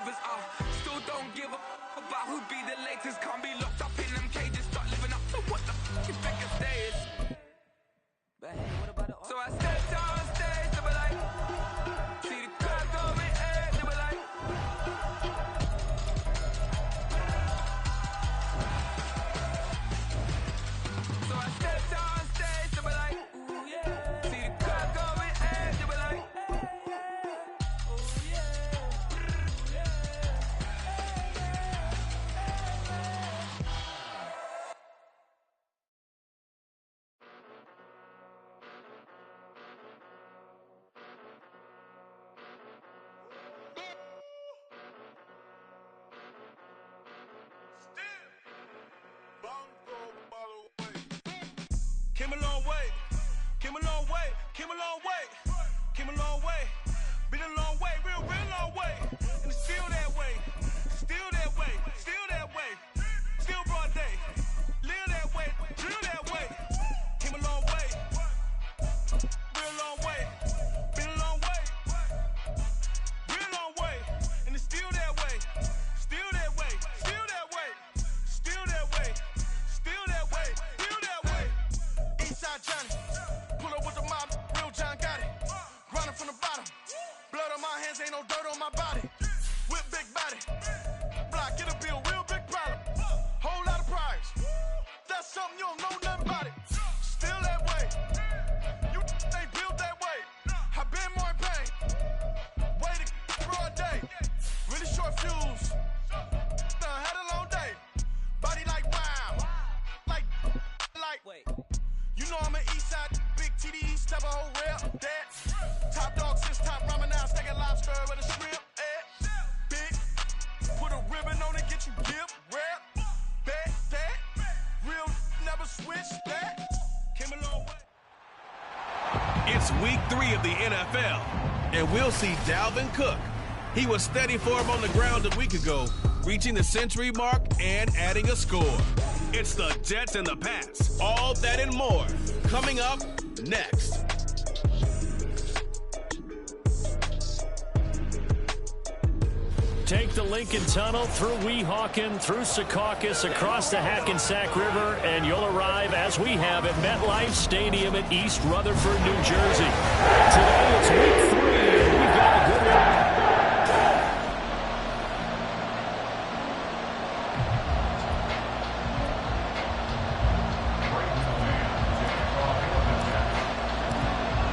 flavors. Still don't give a about who be the latest. Can't be locked up in them cages. Start living up to what the f you think your stay is. So I stepped on stage, they were like, see the crowd going, they were like. So I stepped on stage, they were like, ooh yeah. See the crowd going, they were like, ooh yeah. Came a long way, came a long way, came a long way, came a long way, been a long way, real long way, and it's still that way, still that way, still that way, still broad day, live that way, drill that way, came a long way, real long way, been a long way, real long way, and it's still that way, still that way, still that way, still that way, still that way, still that way. Eastside Johnny, pull up with the mob, real John got it. Grinding from the bottom, blood on my hands, ain't no dirt on my body. Whip big body, block, get a bill, real big problem. Whole lot of priors, that's something you don't know nothing about it. Still that way, you ain't built that way. I been more in pain, waited broad day, really short fuse. Had a long day, body like wow, like. Wait. You know I'm an Eastside, big TDs, type of whole rep, that. Top dog since top ramen now, steak and lobster with a shrimp, big, put a ribbon on it, get you give, rep, bet, that. Real never switch, that. Came a long way. It's week 3 of the NFL, and we'll see Dalvin Cook. He was steady for him on the ground a week ago, reaching the century mark and adding a score. It's the Jets and the Pats. All that and more coming up next. Take the Lincoln Tunnel through Weehawken, through Secaucus, across the Hackensack River, and you'll arrive, as we have, at MetLife Stadium in East Rutherford, New Jersey. Today it's week 3, and we've got a good one.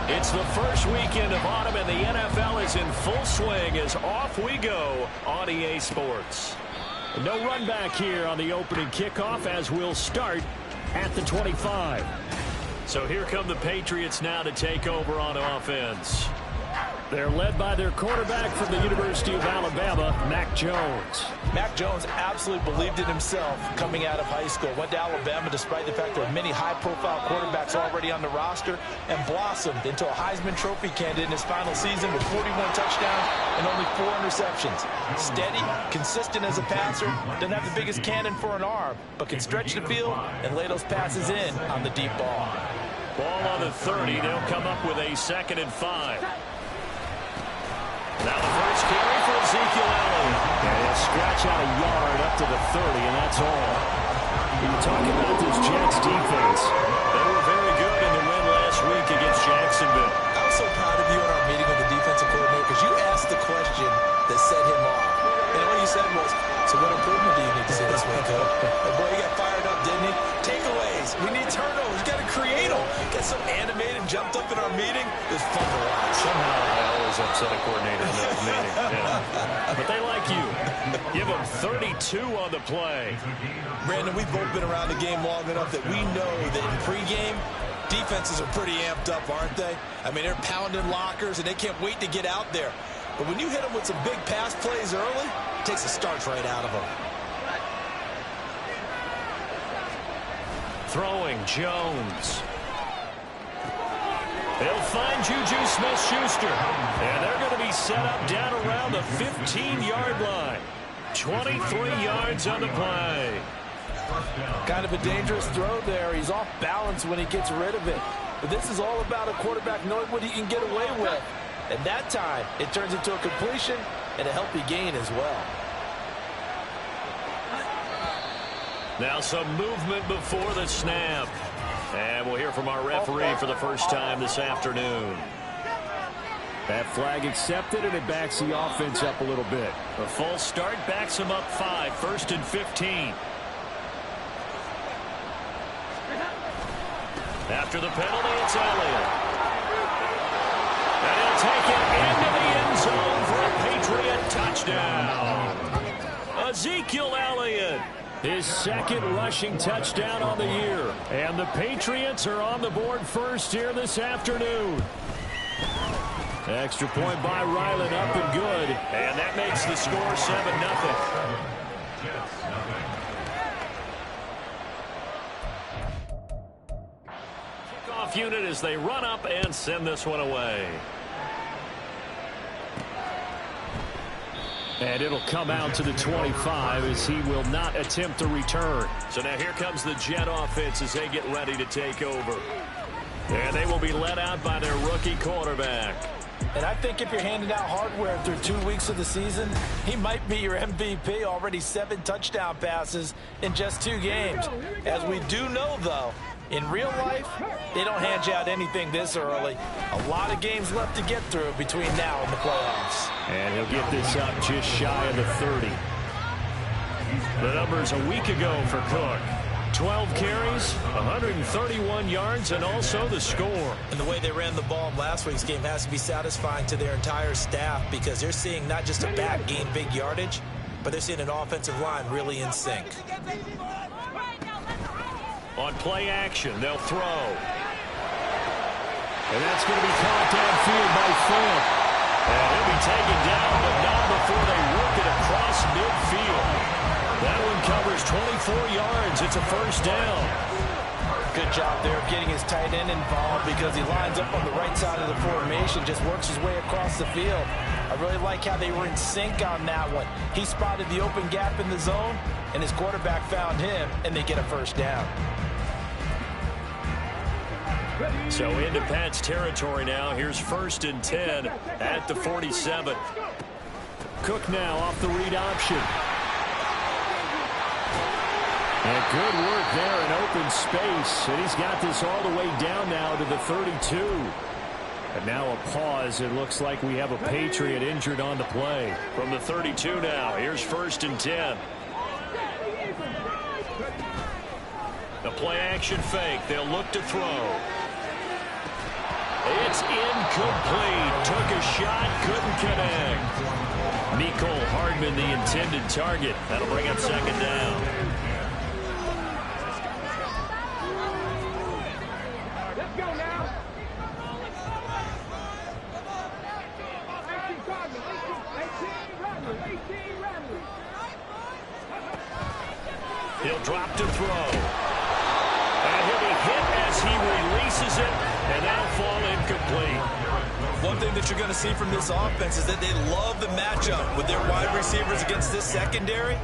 It's the first weekend of autumn, and the NFL is in full swing as off we go on EA Sports. No run back here on the opening kickoff as we'll start at the 25. So here come the Patriots now to take over on offense. They're led by their quarterback from the University of Alabama, Mac Jones. Mac Jones absolutely believed in himself coming out of high school. Went to Alabama despite the fact there were many high-profile quarterbacks already on the roster, and blossomed into a Heisman Trophy candidate in his final season with 41 touchdowns and only 4 interceptions. Steady, consistent as a passer, doesn't have the biggest cannon for an arm, but can stretch the field and lay those passes in on the deep ball. Ball on the 30. They'll come up with a 2nd and 5. Now the first carry for Ezekiel Elliott. And he'll scratch out a yard up to the 30, and that's all. We were talking about this Jets defense. They were very good in the win last week against Jacksonville. I was so proud of you in our meeting with the defensive coordinator because you asked the question that set him off. And what you said was, so what improvement do you need to see this week, Coach? And boy, he got fired up, didn't he? Takeaways. We need turnovers. You got to create them. Got so animated, jumped up in our meeting. It was fun to watch. Somehow I always upset a coordinator in that meeting. Yeah. But they like you. Give them 32 on the play. Brandon, we've both been around the game long enough that we know that in pregame, defenses are pretty amped up, aren't they? I mean, they're pounding lockers, and they can't wait to get out there. But when you hit them with some big pass plays early, it takes the starch right out of them. Throwing Jones. They'll find Juju Smith-Schuster. And they're going to be set up down around the 15-yard line. 23 yards on the play. Kind of a dangerous throw there. He's off balance when he gets rid of it. But this is all about a quarterback knowing what he can get away with. And that time, it turns into a completion, and a healthy gain as well. Now some movement before the snap. And we'll hear from our referee for the first time this afternoon. That flag accepted, and it backs the offense up a little bit. A false start backs them up 5, 1st and 15. After the penalty, it's Elliott. And he'll take it into the end zone for a Patriot touchdown. Ezekiel Elliott, his second rushing touchdown on the year. And the Patriots are on the board first here this afternoon. Extra point by Ryland, up and good. And that makes the score 7-0. Kickoff unit as they run up and send this one away. And it'll come out to the 25 as he will not attempt a return. So now here comes the Jet offense as they get ready to take over. And they will be led out by their rookie quarterback. And I think if you're handing out hardware through 2 weeks of the season, he might be your MVP. Already 7 touchdown passes in just 2 games. As we do know, though, in real life, they don't hand you out anything this early. A lot of games left to get through between now and the playoffs. And he'll get this up just shy of the 30. The numbers a week ago for Cook. 12 carries, 131 yards, and also the score. And the way they ran the ball in last week's game has to be satisfying to their entire staff because they're seeing not just a back gain big yardage, but they're seeing an offensive line really in sync. On play action, they'll throw. And that's going to be caught downfield by Ford. And he'll be taken down, but not before they work it across midfield. That one covers 24 yards. It's a first down. Good job there of getting his tight end involved because he lines up on the right side of the formation, just works his way across the field. I really like how they were in sync on that one. He spotted the open gap in the zone, and his quarterback found him, and they get a first down. So into Pat's territory now. Here's 1st and 10 at the 47. Cook now off the read option. And good work there in open space. And he's got this all the way down now to the 32. And now a pause. It looks like we have a Patriot injured on the play. From the 32 now. Here's 1st and 10. The play action fake. They'll look to throw. It's incomplete. Took a shot, couldn't connect. Nicole Hardman, the intended target. That'll bring up 2nd down. Let's go now. He'll drop to throw. And he'll be hit as he releases it, and that'll fall incomplete. One thing that you're going to see from this offense is that they love the matchup with their wide receivers against this secondary.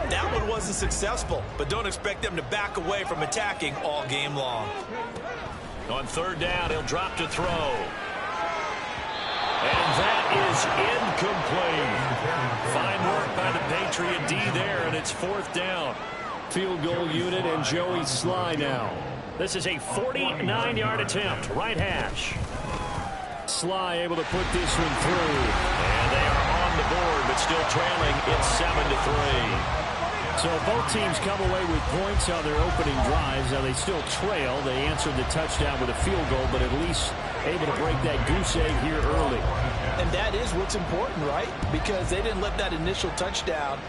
That one wasn't successful, but don't expect them to back away from attacking all game long. On 3rd down, he'll drop to throw. And that is incomplete. Fine work by the Patriot D there, and it's 4th down. Field goal unit and Joey Sly now. This is a 49-yard attempt, right hash. Sly able to put this one through. And they are on the board, but still trailing. It's 7-3. So both teams come away with points on their opening drives. Now they still trail. They answered the touchdown with a field goal, but at least able to break that goose egg here early. And that is what's important, right? Because they didn't let that initial touchdown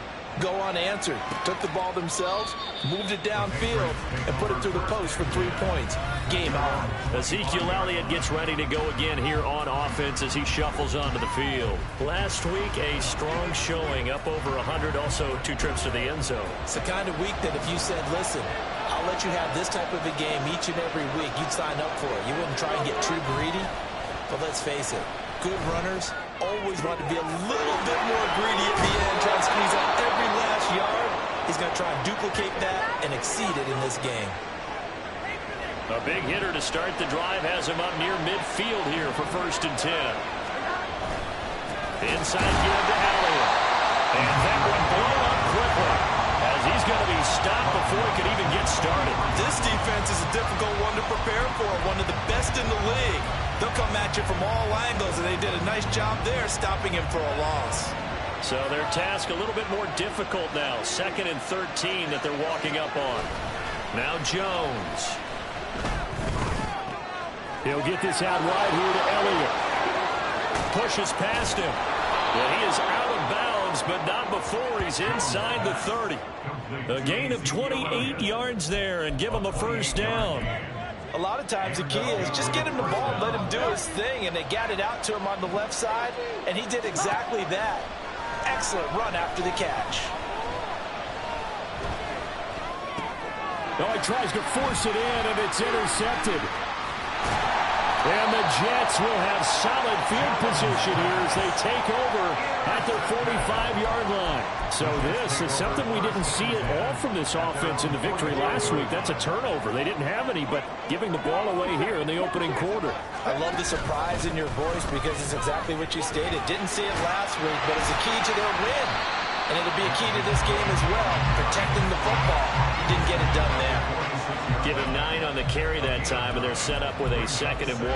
go unanswered. Took the ball themselves, moved it downfield, and put it through the post for 3 points. Game on. Ezekiel Elliott gets ready to go again here on offense as he shuffles onto the field. Last week, a strong showing, up over 100, also 2 trips to the end zone. It's the kind of week that if you said, listen, I'll let you have this type of a game each and every week, you'd sign up for it. You wouldn't try and get too greedy. But let's face it, good runners always want to be a little bit more greedy at the end, try and squeeze out every last yard. He's going to try and duplicate that and exceed it in this game. A big hitter to start the drive has him up near midfield here for 1st and 10. Inside give to Elliott. And that one blown up quickly, as he's going to be stopped before he can even get started. This defense is a difficult one to prepare for, one of the best in the league. They'll come at you from all angles, and they did a nice job there stopping him for a loss. So their task a little bit more difficult now. 2nd and 13 that they're walking up on. Now Jones. He'll get this out wide here to Elliott. Pushes past him. And he is out of bounds, but not before he's inside the 30. A gain of 28 yards there and give him a first down. A lot of times the key is just get him the ball and let him do his thing, and they got it out to him on the left side, and he did exactly that. Excellent run after the catch. Oh, he tries to force it in, and it's intercepted. And the Jets will have solid field position here as they take over at their 45-yard line. So this is something we didn't see at all from this offense in the victory last week. That's a turnover. They didn't have any, but giving the ball away here in the opening quarter. I love the surprise in your voice because it's exactly what you stated. Didn't see it last week, but it's a key to their win. And it'll be a key to this game as well, protecting the football. Didn't get it done there. Give him 9 on the carry that time, and they're set up with a 2nd and 1.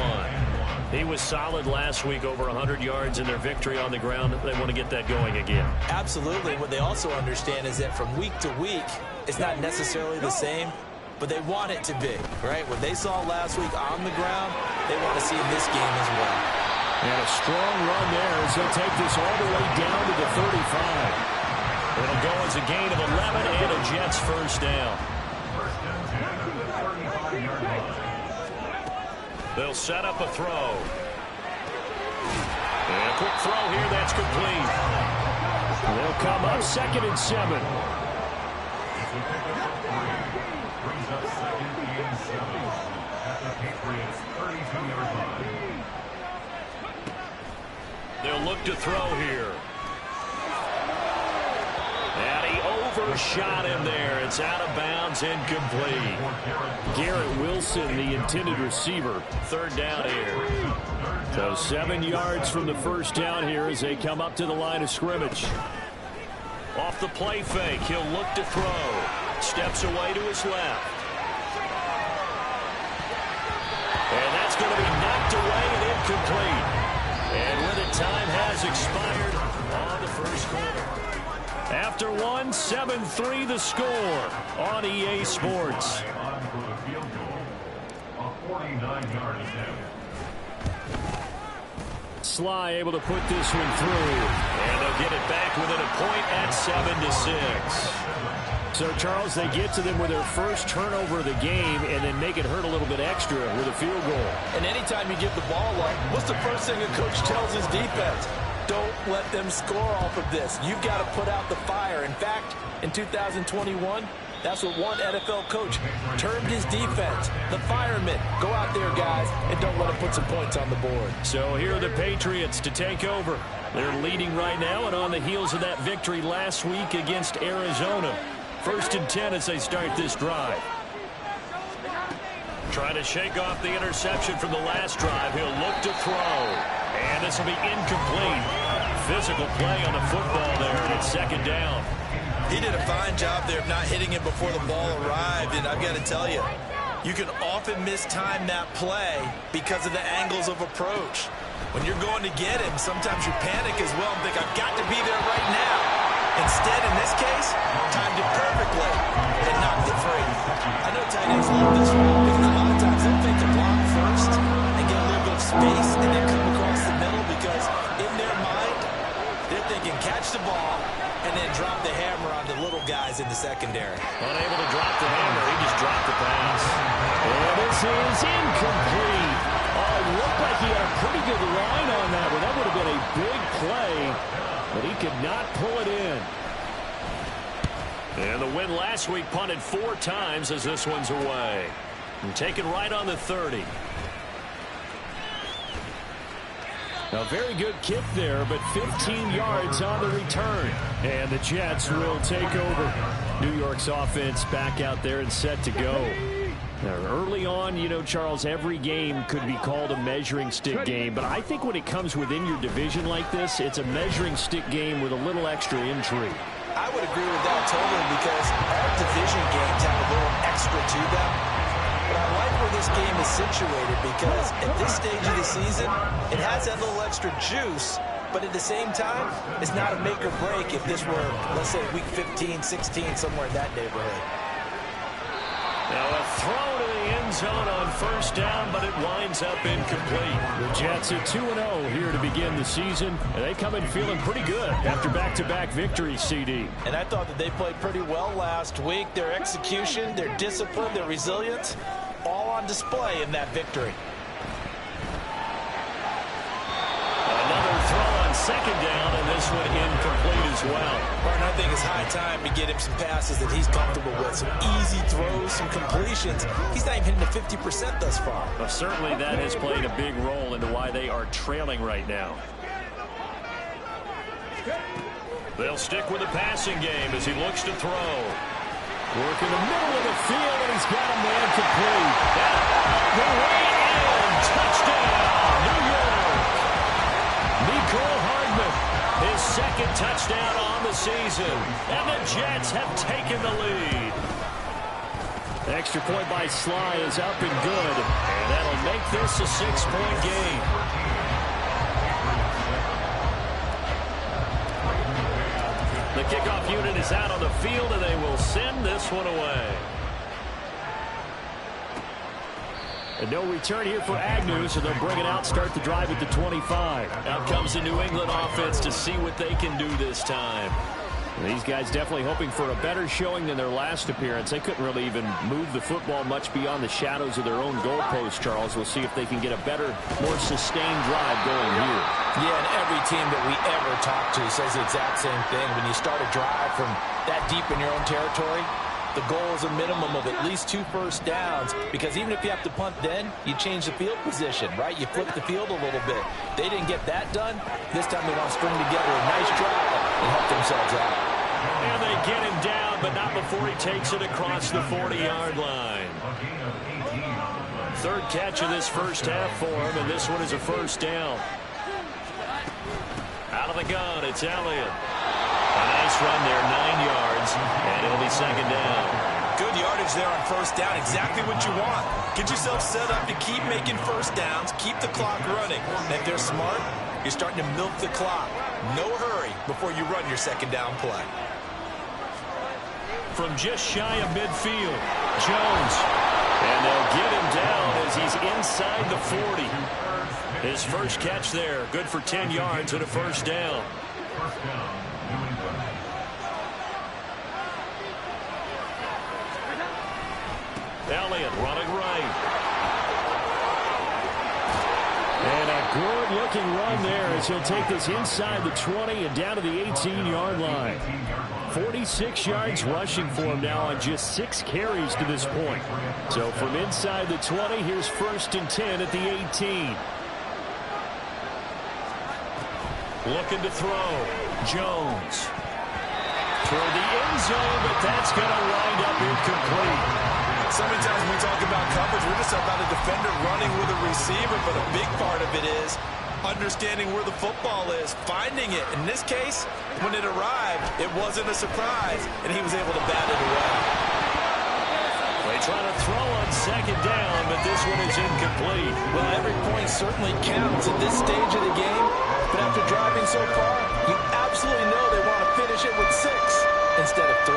He was solid last week, over 100 yards in their victory on the ground. They want to get that going again. Absolutely. What they also understand is that from week to week, it's not necessarily the same, but they want it to be, right? What they saw last week on the ground, they want to see in this game as well. And a strong run there as they'll take this all the way down to the 35. It'll go as a gain of 11 and a Jets first down. They'll set up a throw. And a quick throw here, that's complete. They'll come up 2nd and 7. They'll look to throw here. And he overshot him there. It's out of bounds, incomplete. Garrett Wilson, the intended receiver. 3rd down here. So 7 yards from the first down here as they come up to the line of scrimmage. Off the play fake, he'll look to throw. Steps away to his left. And that's going to be knocked away and incomplete. And with it, time has expired on the first quarter. After one, 7-3 the score on EA Sports. Sly able to put this one through. And they'll get it back within a point at 7-6. So, Charles, they get to them with their first turnover of the game and then make it hurt a little bit extra with a field goal. And anytime you give the ball up, what's the first thing a coach tells his defense? Don't let them score off of this. You've got to put out the fire. In fact, in 2021, that's what one NFL coach termed his defense. The firemen. Go out there, guys, and don't let them put some points on the board. So here are the Patriots to take over. They're leading right now and on the heels of that victory last week against Arizona. 1st and 10 as they start this drive. Trying to shake off the interception from the last drive. He'll look to throw. And this will be incomplete. Physical play on the football there, and it's 2nd down. He did a fine job there of not hitting it before the ball arrived, and I've got to tell you, you can often mistime that play because of the angles of approach. When you're going to get him, sometimes you panic as well and think, I've got to be there right now. Instead, in this case, timed it perfectly and knocked it free. I know tight ends love this one because a lot of times they'll think to block first and get a little bit of space and then come across the middle because in their mind, they're thinking catch the ball and then drop the hammer on the little guys in the secondary. Unable to drop the hammer, he just dropped the pass. And this is incomplete. Oh, it looked like he had a pretty good line on that one. That would have been a big play, but he could not pull it in. And the win last week punted 4 times as this one's away. And taken right on the 30. A very good kick there, but 15 yards on the return. And the Jets will take over. New York's offense back out there and set to go. Early on, you know, Charles, every game could be called a measuring stick game, but I think when it comes within your division like this, it's a measuring stick game with a little extra intrigue. I would agree with that totally because all division games have a little extra to them. But I like where this game is situated because at this stage of the season, it has that little extra juice, but at the same time, it's not a make or break if this were, let's say, week 15, 16, somewhere in that neighborhood. Now a throw to the end zone on first down, but it winds up incomplete. The Jets are 2-0 here to begin the season, and they come in feeling pretty good after back-to-back victories, CD. And I thought that they played pretty well last week. Their execution, their discipline, their resilience, all on display in that victory. Another throw on second down, and this one incomplete as well. Martin, I think it's high time to get him some passes that he's comfortable with. Some easy throws, some completions. He's not even hitting the 50% thus far. Well, certainly that has played a big role into why they are trailing right now. They'll stick with the passing game as he looks to throw. Work in the middle of the field, and he's got a man complete. The way in, touchdown, New York. Nicole Hardman, his second touchdown on the season, and the Jets have taken the lead. The extra point by Sly is up and good, and that'll make this a 6-point game. The kickoff unit is out on the field, and they will send this one away. And no return here for Agnew, so they'll bring it out, start the drive at the 25. Out comes the New England offense to see what they can do this time. And these guys definitely hoping for a better showing than their last appearance. They couldn't really even move the football much beyond the shadows of their own goalpost, Charles. We'll see if they can get a better, more sustained drive going here. Yeah, and every team that we ever talk to says the exact same thing. When you start a drive from that deep in your own territory, the goal is a minimum of at least 2 first downs, because even if you have to punt then, you change the field position, right? You flip the field a little bit. They didn't get that done. This time they want to string together a nice drive and help themselves out. And they get him down, but not before he takes it across the 40-yard line. Third catch of this first half for him, and this one is a first down. Out of the gun, it's Elliott. A nice run there, 9 yards, and it'll be second down. Good yardage there on first down, exactly what you want. Get yourself set up to keep making first downs, keep the clock running. And if they're smart, you're starting to milk the clock. No hurry before you run your second down play. From just shy of midfield, Jones. And they'll get him down as he's inside the 40. His first catch there, good for 10 yards and a first down. Elliott running right. And a good-looking run there as he'll take this inside the 20 and down to the 18-yard line. 46 yards rushing for him now on just 6 carries to this point. So from inside the 20, here's 1st and 10 at the 18. Looking to throw. Jones. Toward the end zone, but that's going to wind up incomplete. So many times when we talk about coverage, we're just about a defender running with a receiver, but a big part of it is understanding where the football is, finding it. In this case, when it arrived, it wasn't a surprise, and he was able to bat it away. They try to throw on second down, but this one is incomplete. Well, every point certainly counts at this stage of the game, but after driving so far, you absolutely know they want to finish it with 6 instead of 3.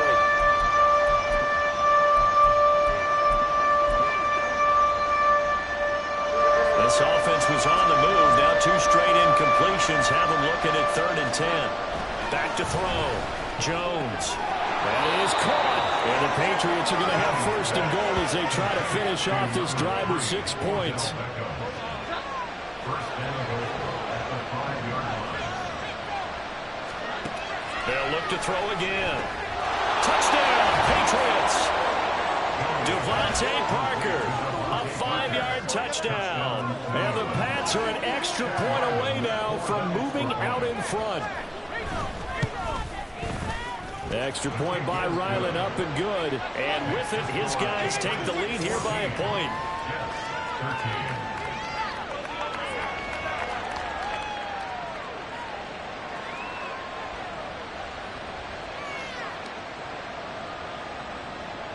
This offense was on the move. Now 2 straight incompletions have them looking at 3rd and 10. Back to throw. Jones. That is caught. And the Patriots are going to have 1st and goal as they try to finish off this drive with 6 points. They'll look to throw again. Touchdown, Patriots. Devontae Parker, a 5-yard touchdown. And the Pats are an extra point away now from moving out in front. Extra point by Ryland, up and good. And with it, his guys take the lead here by a point.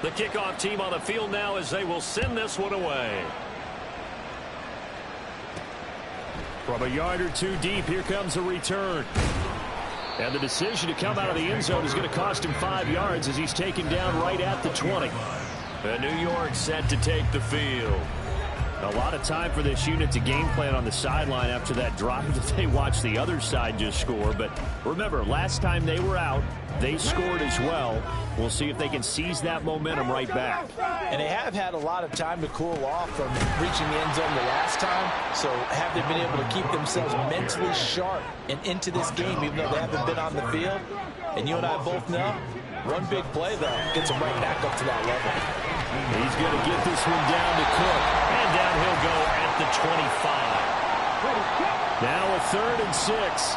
The kickoff team on the field now as they will send this one away. From a yard or two deep, here comes a return. And the decision to come out of the end zone is going to cost him 5 yards as he's taken down right at the 20. And New York set to take the field. A lot of time for this unit to game plan on the sideline after that drive that they watched the other side just score. But remember, last time they were out, they scored as well. We'll see if they can seize that momentum right back. And they have had a lot of time to cool off from reaching the end zone the last time. So have they been able to keep themselves mentally sharp and into this game, even though they haven't been on the field? And you and I both know, one big play, though, gets them right back up to that level. He's going to get this one down to Cook. And down he'll go at the 25. Now a 3rd and 6.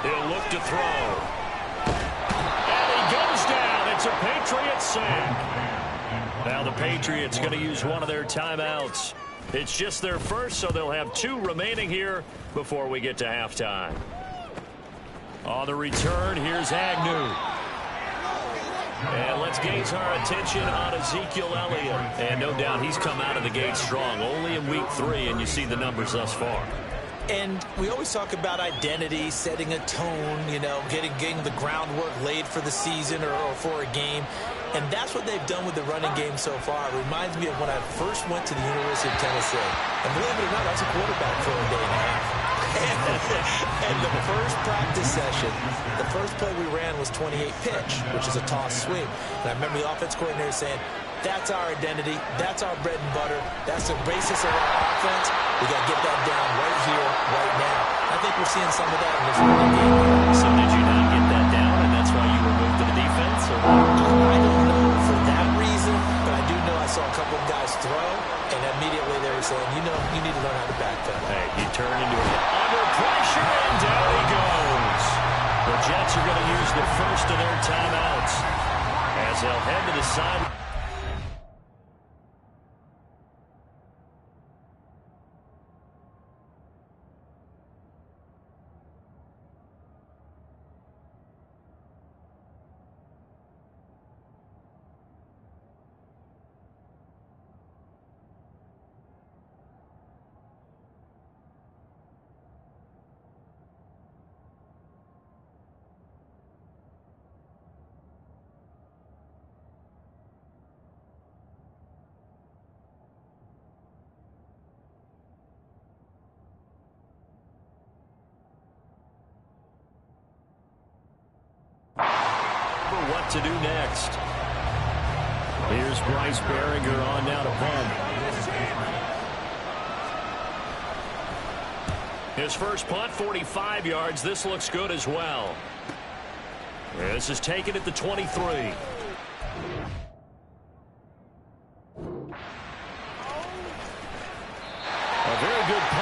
He'll look to throw. And he goes down. It's a Patriots sack. Now the Patriots going to use one of their timeouts. It's just their first, so they'll have 2 remaining here before we get to halftime. On the return, here's Agnew. And let's gaze our attention on Ezekiel Elliott. And no doubt he's come out of the gate strong, only in week 3, and you see the numbers thus far. And we always talk about identity, setting a tone, you know, getting the groundwork laid for the season or for a game. And that's what they've done with the running game so far. It reminds me of when I first went to the University of Tennessee. And believe it or not, I was a quarterback for a day and a half. And the first practice session, the first play we ran was 28 pitch, which is a toss sweep. And I remember the offense coordinator saying, that's our identity, that's our bread and butter, that's the basis of our offense. We got to get that down right here, right now. I think we're seeing some of that in this running game. So did you not get that down, and that's why you were moved to the defense? Or I don't know for that reason, but I do know I saw a couple of guys throw, and immediately they were saying, you know, you need to learn how to backpedal. Hey, you turn into it. Under pressure, and down he goes. The Jets are going to use the first of their timeouts as they'll head to the side. What to do next. Here's Bryce Behringer on now to punt. His first punt, 45 yards. This looks good as well. This is taken at the 23. A very good punt.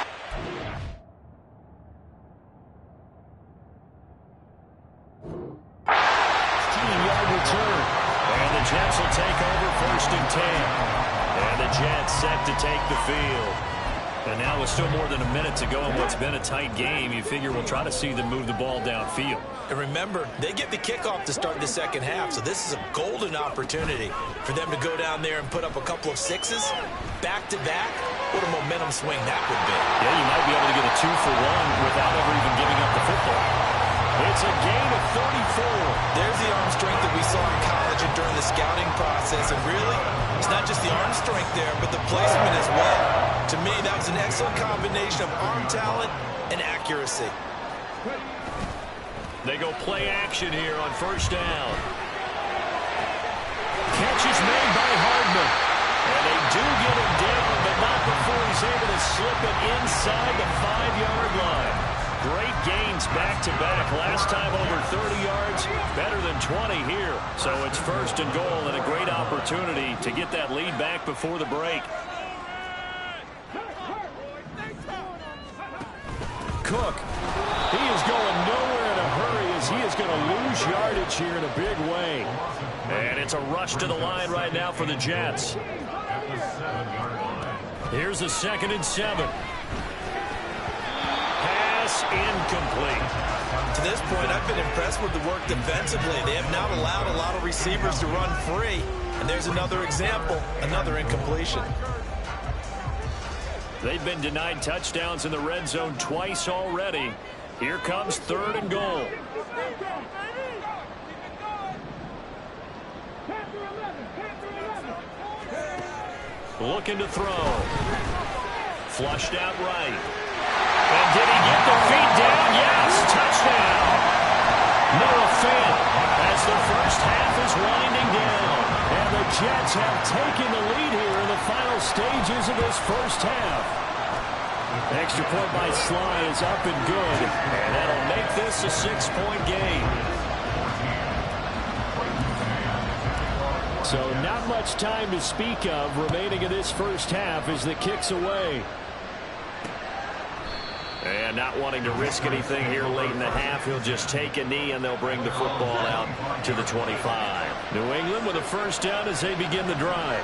Jets will take over 1st and 10. And the Jets set to take the field. And now with still more than a minute to go in what's been a tight game, you figure we'll try to see them move the ball downfield. And remember, they get the kickoff to start the second half, so this is a golden opportunity for them to go down there and put up a couple of 6s back-to-back. What a momentum swing that would be. Yeah, you might be able to get a 2-for-1 without ever even giving up the football. It's a gain of 34. There's the arm strength that we saw in college and during the scouting process. And really, it's not just the arm strength there, but the placement as well. To me, that was an excellent combination of arm talent and accuracy. They go play action here on 1st down. Catch is made by Hardman. And they do get him down, but not before he's able to slip it inside the 5-yard line. Great gains back-to-back. Last time over 30 yards, better than 20 here. So it's 1st and goal and a great opportunity to get that lead back before the break. Cook He is going nowhere in a hurry as he is going to lose yardage here in a big way. And it's a rush to the line right now for the Jets. Here's a 2nd and 7. Pass incomplete. To this point, I've been impressed with the work defensively. They have not allowed a lot of receivers to run free. And there's another example, another incompletion. They've been denied touchdowns in the red zone twice already. Here comes 3rd and goal. Looking to throw. Flushed out right. And did he get the feet down? Yes, touchdown. Noah Fant as the first half is winding down. And the Jets have taken the lead here in the final stages of this first half. Extra point by Sly is up and good. And that'll make this a 6-point game. So not much time to speak of remaining in this first half as the kick's away. And not wanting to risk anything here late in the half, he'll just take a knee and they'll bring the football out to the 25. New England with a first down as they begin the drive.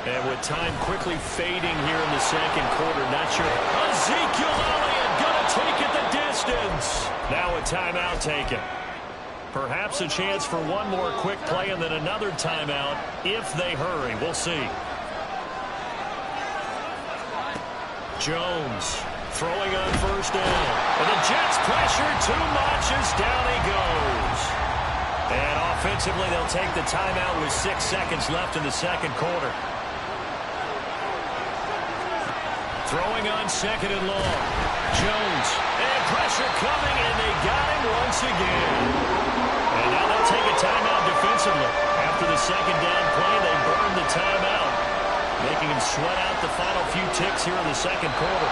And with time quickly fading here in the second quarter, not sure. Ezekiel Elliott gonna take it the distance. Now a timeout taken. Perhaps a chance for one more quick play and then another timeout if they hurry. We'll see. Jones throwing on first down. And the Jets pressure too much as down he goes. And offensively, they'll take the timeout with 6 seconds left in the second quarter. Throwing on 2nd and long. Jones. And pressure coming, and they got him once again. And now they'll take a timeout defensively. After the second down play, they burn the timeout, making him sweat out the final few ticks here in the second quarter.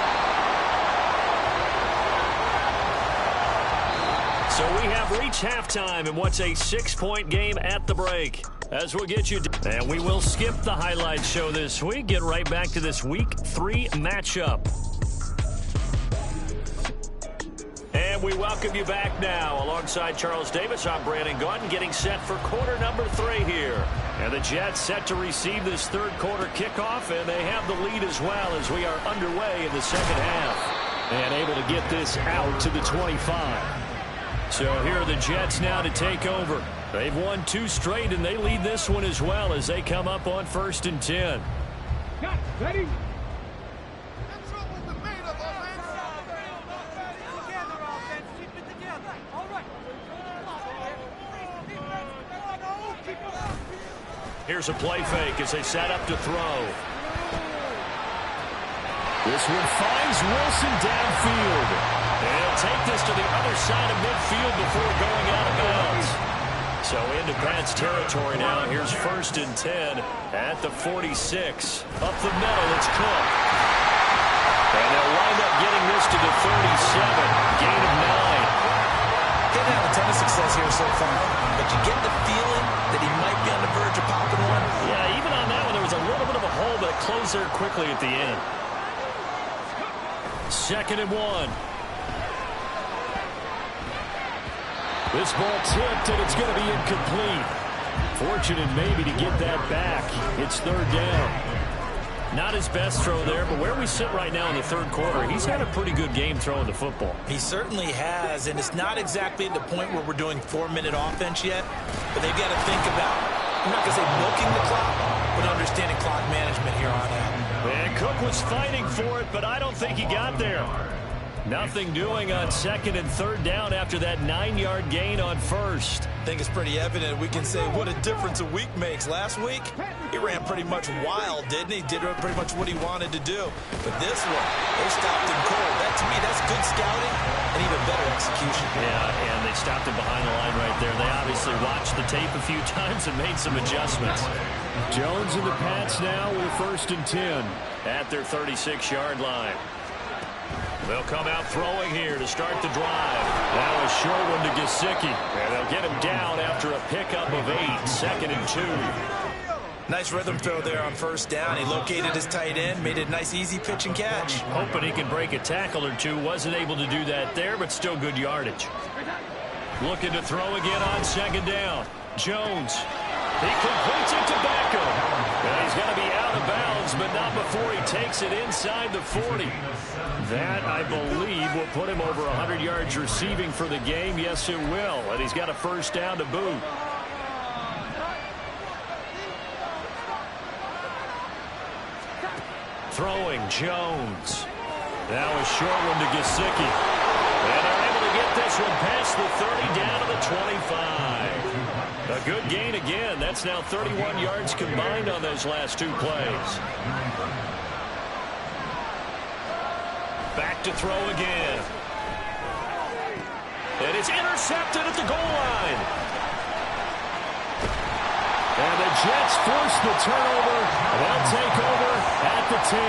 So we have reached halftime in what's a 6-point game at the break. As we'll get you, and we will skip the highlight show this week. Get right back to this Week 3 matchup. And we welcome you back now. Alongside Charles Davis, I'm Brandon Gaudin, getting set for quarter number 3 here. And the Jets set to receive this third quarter kickoff, and they have the lead as well as we are underway in the second half. And able to get this out to the 25. So here are the Jets now to take over. They've won 2 straight, and they lead this one as well as they come up on 1st and 10. Ready? Here's a play fake as they set up to throw. This one finds Wilson downfield. And he'll take this to the other side of midfield before going out of bounds. So into Pat's territory now. Here's 1st and 10 at the 46. Up the middle, it's Cook. And they'll wind up getting this to the 37. Gain of 9. They've had a ton of success here so far, but you get the feeling that he might be on the verge of popping one. Yeah, even on that one, there was a little bit of a hole, but it closed there quickly at the end. 2nd and 1. This ball tipped, and it's going to be incomplete. Fortunate maybe to get that back. It's 3rd down. Not his best throw there, but where we sit right now in the third quarter, he's had a pretty good game throwing the football. He certainly has, and it's not exactly at the point where we're doing 4-minute offense yet, but they've got to think about, I'm not going to say milking the clock, but understanding clock management here on out. And Cook was fighting for it, but I don't think he got there. Nothing doing on 2nd and 3rd down after that 9-yard gain on 1st. I think it's pretty evident we can say what a difference a week makes. Last week, he ran pretty much wild, didn't he? Did pretty much what he wanted to do. But this one, they stopped him cold. That, to me, that's good scouting and even better execution. Yeah, and they stopped him behind the line right there. They obviously watched the tape a few times and made some adjustments. Jones and the Pats now with 1st and 10. At their 36-yard line. They'll come out throwing here to start the drive. Now a short one to Gesicki. And they'll get him down after a pickup of 8. 2nd and 2. Nice rhythm throw there on first down. He located his tight end, made it a nice easy pitch and catch. Hoping he can break a tackle or two. Wasn't able to do that there, but still good yardage. Looking to throw again on second down. Jones. He completes it to Beckham. And he's going to be out of bounds, but not before he takes it inside the 40. That, I believe, will put him over 100 yards receiving for the game. Yes, it will. And he's got a first down to boot. Throwing, Jones. Now a short one to Gesicki. And they're able to get this one past the 30 down to the 25. A good gain again. That's now 31 yards combined on those last two plays. Back to throw again. And it's intercepted at the goal line. And the Jets force the turnover. They'll take over at the 10.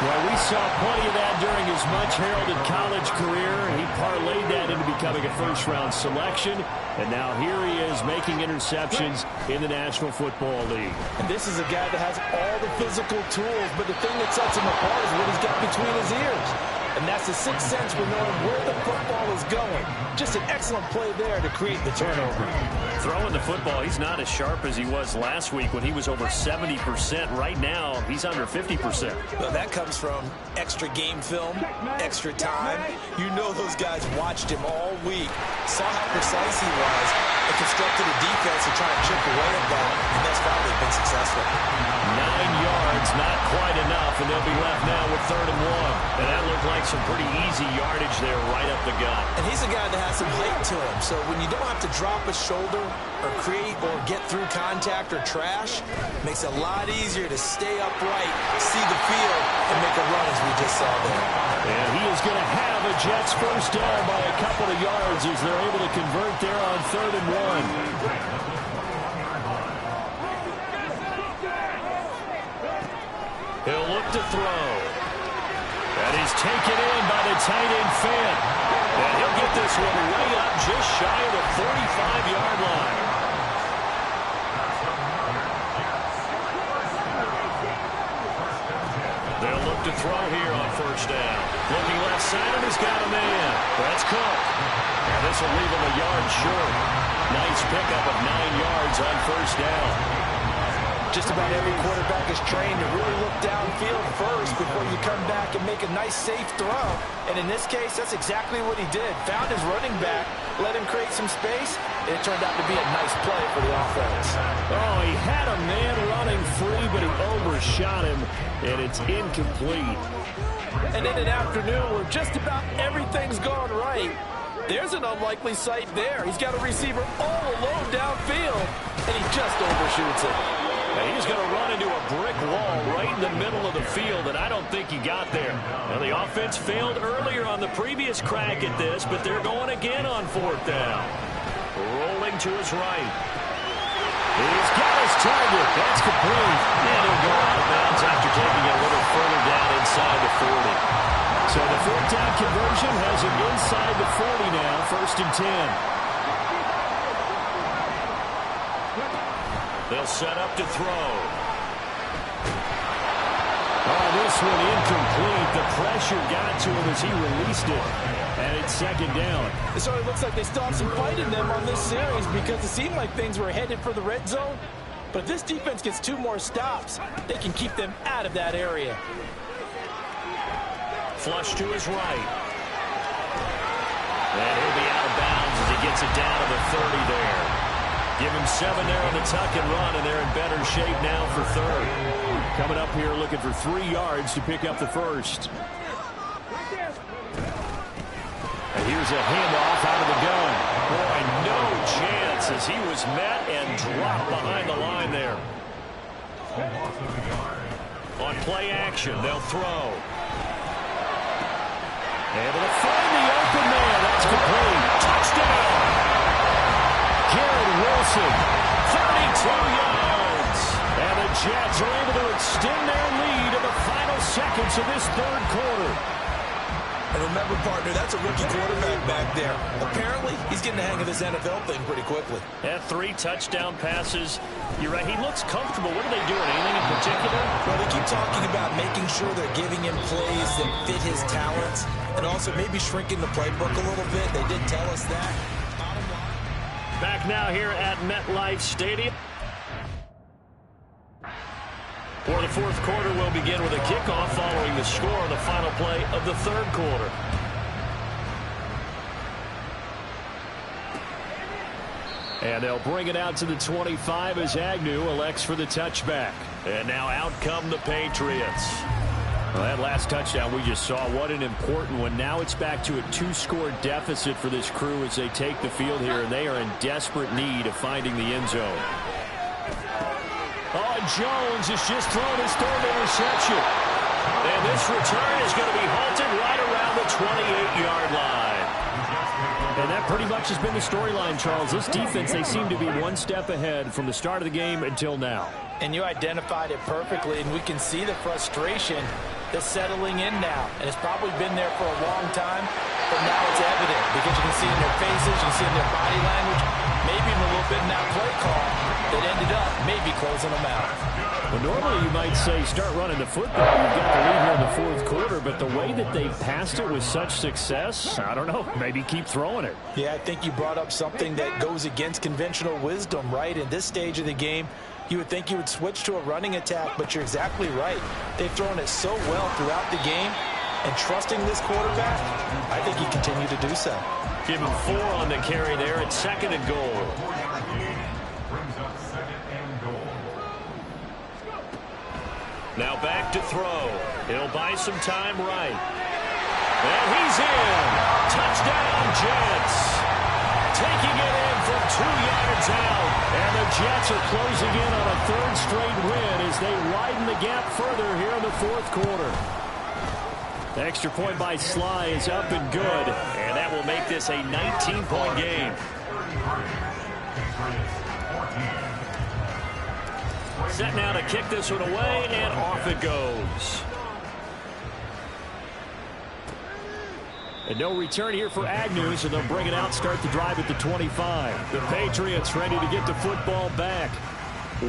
Well, we saw plenty of that during his much-heralded college career. He parlayed that into becoming a first-round selection. And now here he is making interceptions in the National Football League. And this is a guy that has all the physical tools, but the thing that sets him apart is what he's got between his ears. And that's the sixth sense for knowing where the football is going. Just an excellent play there to create the turnover. Throwing the football, he's not as sharp as he was last week when he was over 70%. Right now, he's under 50%. Well, that comes from extra game film, extra time. You know those guys watched him all week, saw how precise he was, and constructed a defense to try and chip away at that, and that's probably been successful. 9 yards, not quite enough, and they'll be left now with 3rd and 1. And that looked like some pretty easy yardage there right up the gut. And he's a guy that has some height to him, so when you don't have to drop a shoulder or create or get through contact or trash, it makes it a lot easier to stay upright, see the field, and make a run as we just saw there. And he is going to have a Jets first down by a couple of yards as they're able to convert there on 3rd and 1. He'll look to throw. That is taken in by the tight end Finn. And he'll get this one way up just shy of the 45-yard line. They'll look to throw here on first down. Looking left side, and he's got a man. That's Cook. And this will leave him a yard short. Nice pickup of 9 yards on first down. Just about every quarterback is trained to really look downfield first before you come back and make a nice, safe throw. And in this case, that's exactly what he did. Found his running back, let him create some space, and it turned out to be a nice play for the offense. Oh, he had a man running free, but he overshot him, and it's incomplete. And in an afternoon where just about everything's gone right, there's an unlikely sight there. He's got a receiver all alone downfield, and he just overshoots it. He's going to run into a brick wall right in the middle of the field, and I don't think he got there. Now, the offense failed earlier on the previous crack at this, but they're going again on 4th down. Rolling to his right. He's got his target. That's complete. And he'll go out of bounds after taking it a little further down inside the 40. So the 4th down conversion has him inside the 40 now, 1st and 10. They'll set up to throw. Oh, this one incomplete. The pressure got to him as he released it. And it's 2nd down. It sort of looks like they still have some fight in them on this series because it seemed like things were headed for the red zone. But if this defense gets 2 more stops, they can keep them out of that area. Flush to his right. And he'll be out of bounds as he gets it down to the 30 there. Give him 7 there on the tuck and run, and they're in better shape now for 3rd. Coming up here looking for 3 yards to pick up the first. And here's a handoff out of the gun. Boy, no chance as he was met and dropped behind the line there. On play action, they'll throw. Able to find the open man. That's complete. Touchdown! Garrett Wilson, 32 yards. And the Jets are able to extend their lead in the final seconds of this 3rd quarter. And remember, partner, that's a rookie quarterback back there. Apparently, he's getting the hang of this NFL thing pretty quickly. Had 3 touchdown passes. You're right, he looks comfortable. What are they doing? Anything in particular? Well, they keep talking about making sure they're giving him plays that fit his talents and also maybe shrinking the playbook a little bit. They did tell us that. Back now here at MetLife Stadium. For the fourth quarter, we'll begin with a kickoff following the score on the final play of the third quarter. And they'll bring it out to the 25 as Agnew elects for the touchback. And now out come the Patriots. Well, that last touchdown we just saw, what an important one. Now it's back to a 2-score deficit for this crew as they take the field here, and they are in desperate need of finding the end zone. Oh, Jones has just thrown his third interception. And this return is going to be halted right around the 28-yard line. And that pretty much has been the storyline, Charles. This defense, they seem to be one step ahead from the start of the game until now. And you identified it perfectly, and we can see the frustration that's settling in now. And it's probably been there for a long time, but now it's evident because you can see in their faces, you can see in their body language, maybe even a little bit in that play call that ended up maybe closing them out. Well, normally you might say start running the football. You've got the lead here in the fourth quarter, but the way that they passed it with such success, I don't know, maybe keep throwing it. Yeah, I think you brought up something that goes against conventional wisdom, right? In this stage of the game, you would think you would switch to a running attack, but you're exactly right. They've thrown it so well throughout the game, and trusting this quarterback, I think he continued to do so. Give him 4 on the carry there at 2nd and goal. Now back to throw. He'll buy some time right. And he's in. Touchdown, Jets. Taking it in from 2 yards out. And the Jets are closing in on a 3rd straight win as they widen the gap further here in the fourth quarter. The extra point by Sly is up and good. And that will make this a 19-point game. Set now to kick this one away, and off it goes. And no return here for Agnew, so they'll bring it out, start the drive at the 25. The Patriots ready to get the football back.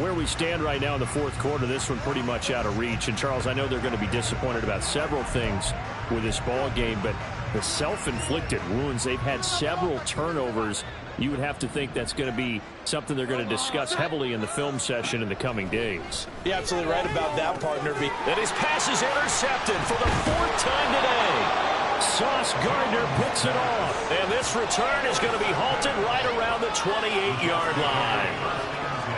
Where we stand right now in the fourth quarter, this one pretty much out of reach. And, Charles, I know they're going to be disappointed about several things with this ball game, but the self-inflicted wounds, they've had several turnovers. You would have to think that's going to be something they're going to discuss heavily in the film session in the coming days. You're absolutely right about that, partner. And his pass is intercepted for the 4th time today. Sauce Gardner picks it off. And this return is going to be halted right around the 28-yard line.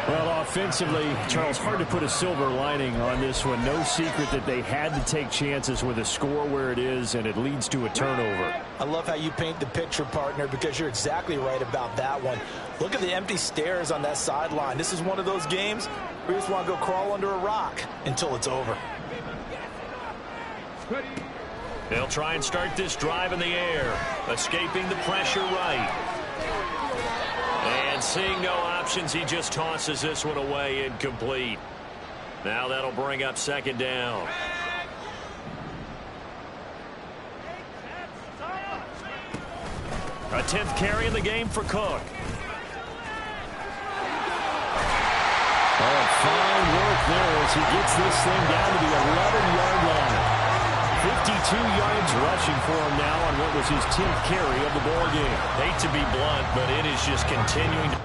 Well, offensively, Charles, hard to put a silver lining on this one. No secret that they had to take chances with a score where it is, and it leads to a turnover. I love how you paint the picture, partner, because you're exactly right about that one. Look at the empty stares on that sideline. This is one of those games where you just want to go crawl under a rock until it's over. They'll try and start this drive in the air, escaping the pressure right. And seeing no options, he just tosses this one away incomplete. Now that'll bring up 2nd down. A 10th carry in the game for Cook. Oh, fine work there as he gets this thing down to the 11-yard line. 52 yards rushing for him now on what was his 10th carry of the ball game. Hate to be blunt, but it is just continuing to...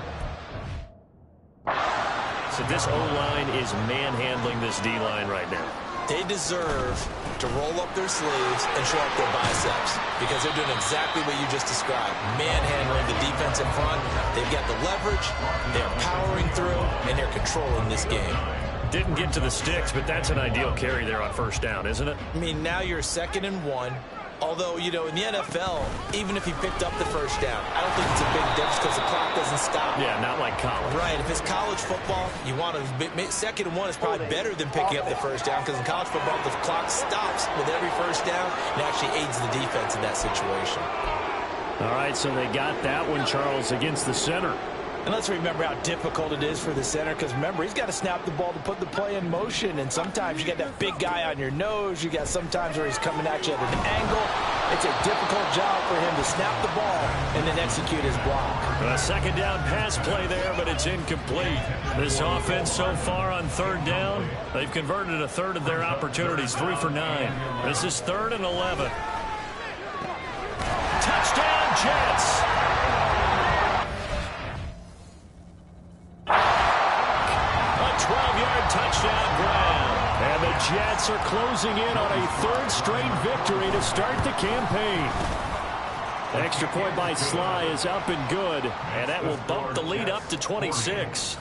So this O-line is manhandling this D-line right now. They deserve to roll up their sleeves and show up their biceps because they're doing exactly what you just described. Manhandling the defense in front. They've got the leverage, they're powering through, and they're controlling this game. Didn't get to the sticks, but that's an ideal carry there on 1st down, isn't it? I mean, now you're 2nd and 1. Although, you know, in the NFL, even if he picked up the 1st down, I don't think it's a big difference because the clock doesn't stop. Yeah, not like college. Right. If it's college football, you want to 2nd and 1 is probably better than picking up the 1st down because in college football, the clock stops with every 1st down and actually aids the defense in that situation. All right, so they got that one, Charles, against the center. And let's remember how difficult it is for the center because, remember, he's got to snap the ball to put the play in motion. And sometimes you got that big guy on your nose. You got sometimes where he's coming at you at an angle. It's a difficult job for him to snap the ball and then execute his block. A second down pass play there, but it's incomplete. This offense so far on third down, they've converted a third of their opportunities, 3 for 9. This is 3rd and 11. Touchdown, Jets. A 12-yard touchdown grab. And the Jets are closing in on a 3rd straight victory to start the campaign. Extra point by Sly is up and good, and that will bump the lead up to 26.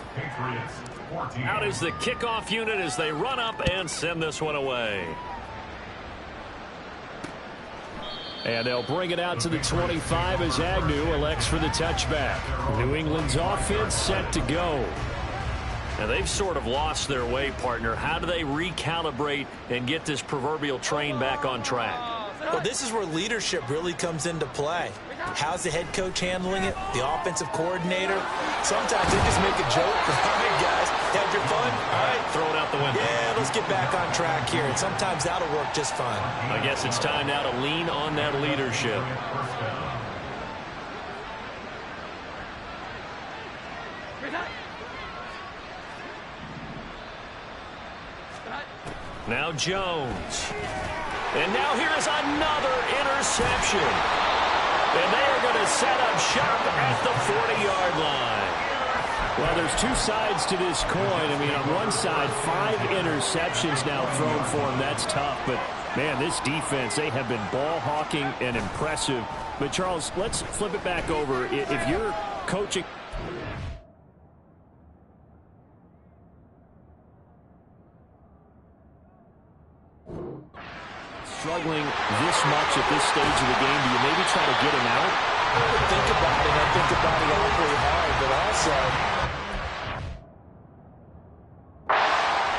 Out is the kickoff unit as they run up and send this one away. And they'll bring it out to the 25 as Agnew elects for the touchback. New England's offense set to go. Now, they've sort of lost their way, partner. How do they recalibrate and get this proverbial train back on track? Well, this is where leadership really comes into play. How's the head coach handling it? The offensive coordinator? Sometimes they just make a joke. All right, guys, had your fun? All right. Throw it out the window. Yeah, let's get back on track here. And sometimes that'll work just fine. I guess it's time now to lean on that leadership. Now Jones. And now here's another interception. And they are going to set up shop at the 40-yard line. Well, there's two sides to this coin. I mean, on one side, 5 interceptions now thrown for him. That's tough. But, man, this defense, they have been ball hawking and impressive. But, Charles, let's flip it back over. If you're coaching... struggling this much at this stage of the game, do you maybe try to get him out? I would think about it. I think about it awfully hard, but also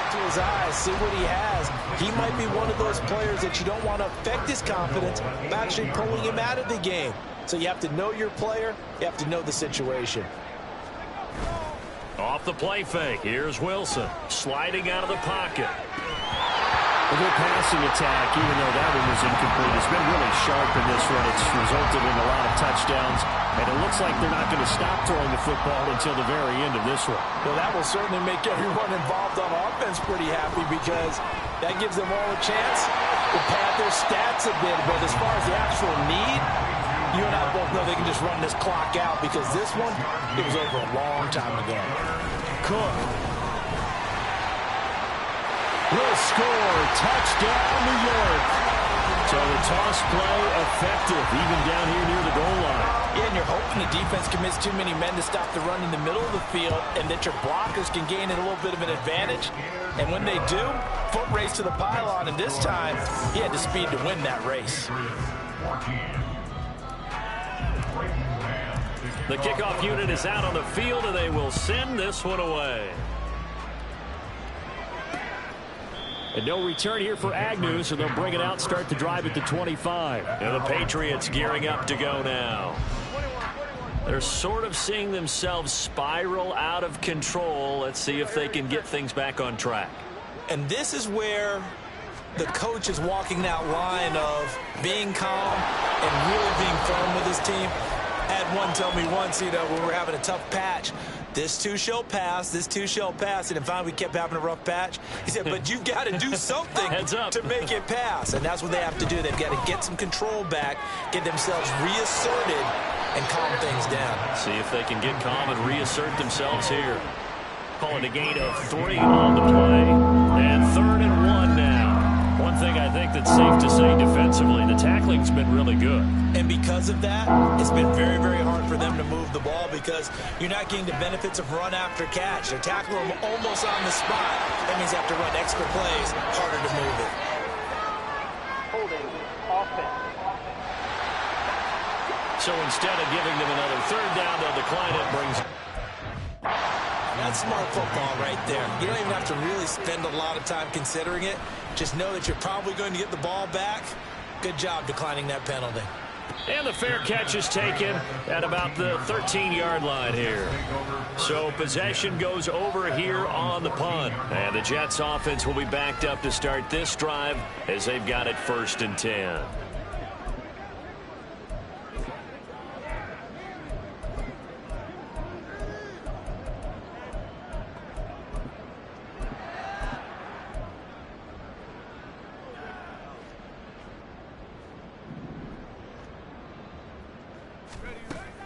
to his eyes, see what he has. He might be one of those players that you don't want to affect his confidence by actually pulling him out of the game. So you have to know your player. You have to know the situation. Off the play fake. Here's Wilson sliding out of the pocket. Well, their passing attack, even though that one was incomplete, has been really sharp in this one. It's resulted in a lot of touchdowns, and it looks like they're not going to stop throwing the football until the very end of this one. Well, that will certainly make everyone involved on offense pretty happy because that gives them all a chance to pad their stats a bit. But as far as the actual need, you and I both know they can just run this clock out because this one, it was over a long time ago. Cook will score. Touchdown, New York. So the toss play effective, even down here near the goal line. Yeah, and you're hoping the defense commits too many men to stop the run in the middle of the field and that your blockers can gain a little bit of an advantage. And when they do, foot race to the pylon, and this time, he had the speed to win that race. The kickoff unit is out on the field, and they will send this one away. And no return here for Agnew, so they'll bring it out, start the drive at the 25. And the Patriots gearing up to go now. They're sort of seeing themselves spiral out of control. Let's see if they can get things back on track. And this is where the coach is walking that line of being calm and really being firm with his team. I had one tell me once, when we're having a tough patch, this too shall pass, this too shall pass. And finally, we kept having a rough patch. He said, but you've got to do something to make it pass. And that's what they have to do. They've got to get some control back, get themselves reasserted, and calm things down. See if they can get calm and reassert themselves here. Calling a gain of 3 on the play. And 3rd and 1 now. One thing I think that's safe to say defensively, the tackling's been really good. And because of that, it's been very, very hard for them to move the ball because you're not getting the benefits of run after catch. They're tackling them almost on the spot. That means they have to run extra plays, harder to move it. Holding offense. So instead of giving them another 3rd down, they'll decline it. Brings. That's smart football right there. You don't even have to really spend a lot of time considering it. Just know that you're probably going to get the ball back. Good job declining that penalty. And the fair catch is taken at about the 13-yard line here. So possession goes over here on the punt. And the Jets offense will be backed up to start this drive as they've got it 1st and 10.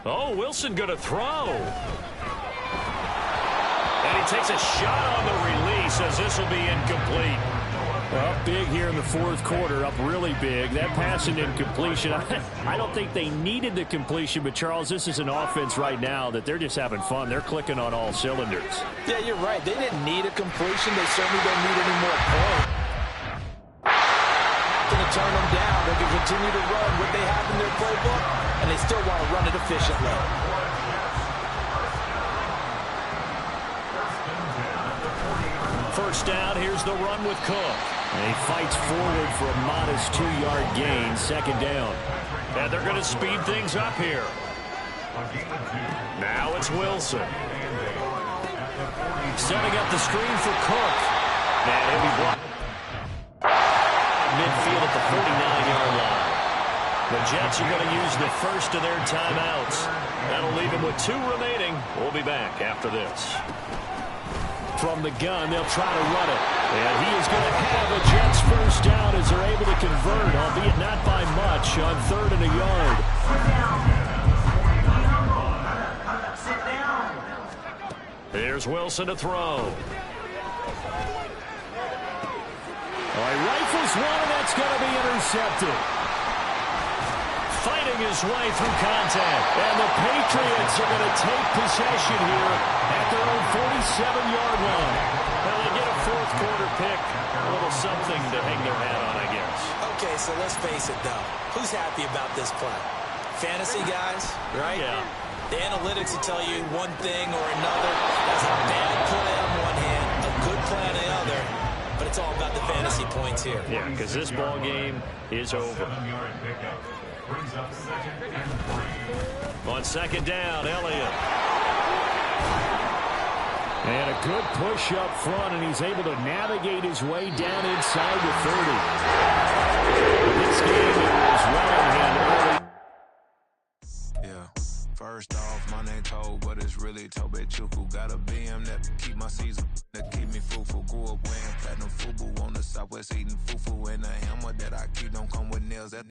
Oh, Wilson going to throw. And he takes a shot on the release as this will be incomplete. Up big here in the fourth quarter, up really big. That pass and incompletion, I don't think they needed the completion, but Charles, this is an offense right now that they're just having fun. They're clicking on all cylinders. Yeah, you're right. They didn't need a completion. They certainly don't need any more points. Going to turn them down. They can continue to run what they have in their playbook, and they still want to run it efficiently. First down, here's the run with Cook. And he fights forward for a modest 2-yard gain, second down. And they're going to speed things up here. Now it's Wilson. Setting up the screen for Cook. And he'll be blocked. Midfield at the 49-yard line. The Jets are going to use the first of their timeouts. That'll leave them with 2 remaining. We'll be back after this. From the gun, they'll try to run it. And he is going to have a Jets first down as they're able to convert, albeit not by much, on 3rd and a yard. Here's Wilson to throw. He rifles one, and that's going to be intercepted. Fighting his way through contact. And the Patriots are going to take possession here at their own 47-yard line. Well, they get a fourth quarter pick. A little something to hang their hat on, I guess. Okay, so let's face it, though. Who's happy about this play? Fantasy guys, right? Yeah. The analytics will tell you one thing or another. That's a bad play on one hand, a good play on the other. But it's all about the fantasy points here. Yeah, because this ball game is over. On second down, Elliott. And a good push up front, and he's able to navigate his way down inside the 30. This game is well in hand early. Yeah, first off, my name Toad, but it's really Tobe Chuku. Got a BM that keep my season, that keep me fruitful. Grew up wearing platinum FUBU on the Southwest eating fufu, and a hammer that I keep don't come with nails. That